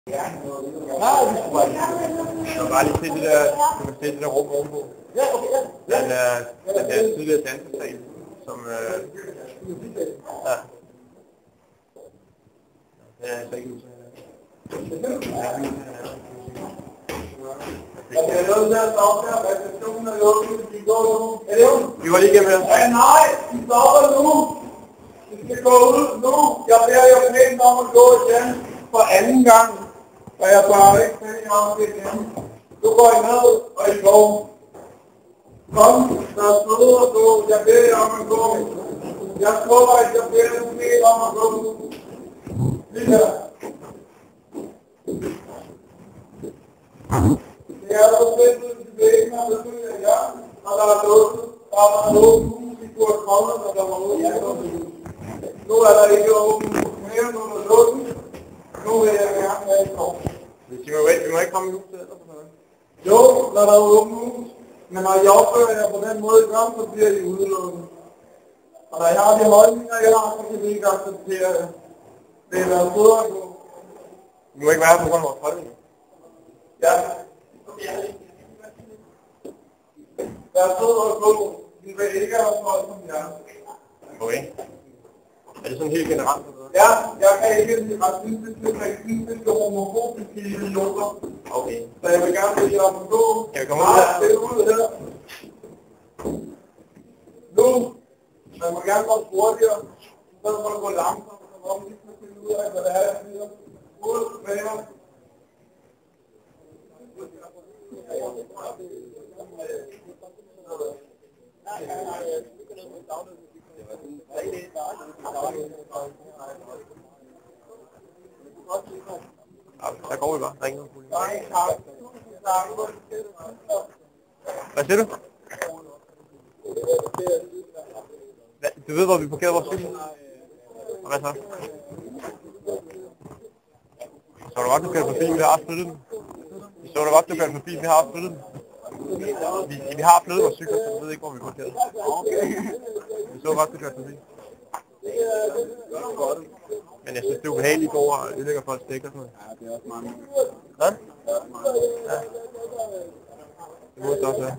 Nej, vi skulle bare lige. Jeg vil bare lige se det der, du kan se det der rum ovenpå. Ja, okay, ja. Den der tidligere dansesal, som ja. Det er altså ikke ud. Jeg bliver nødt til at stoppe her, receptionen er lukket, vi går nu. Er det jo? Vi var lige igennem her. Ja, nej, vi stopper nu. Vi skal gå ud nu. Jeg beder jer pænt om at gå igen for anden gang. Og jeg bare ikke pænt om det igen. Nu går I ned, og I går. Kom, der er stået og gå. Jeg beder jer om at gå. Jeg skubber ikke, jeg beder jer pænt om at gå. Lige her. Det er der spændet til væggen, og så følger jeg, og der er lukket. Der var lukket hus, I kunne have kommet, og der var noget, jeg kom til. Nu er der ikke åbent mere, nu er der lukket. Nu vil jeg gerne have et år. Vi må ikke komme i huset eller sådan noget. Jo, når der er åbent hus. Men når I opfører jer på den måde, I gør, så bliver I udelukket. Og når jeg har de holdninger, jeg har, så kan vi ikke acceptere det. Det er været bedre at gå. Vi må ikke være her på grund af vores holdninger. Ja. Jeg er sød og god. Vi vil ikke have folk som jer. Okay. Er det sådan helt generelt? Ja, jeg kan ikke lide racistiske, homofobiske idioter. Okay. Så jeg vil gerne bede jer om at gå. Kan vi komme ud her? Det er ud her. Nu. Man må gerne gå hurtigere. Så må du gå langsomt, så må vi ikke finde ud af, hvad det er, jeg siger. Ud med jer. Der går vi bare. Der er ikke noget problem. Hvad siger du? Du ved, hvor vi parkerer vores cykel? Og hvad så? Så du godt, du kører forbi, vi har flyttet den. Så du godt, du kører forbi, vi har flyttet den. Vi har flyttet vores cykler, så du ved ikke, hvor vi parkerer. Vi så godt, du kører forbi. Men jeg synes, det er ubehageligt, at gå og ødelægger folks dæk og sådan noget. Ja, det er også mange. Hvad? Ja. Det må det også være.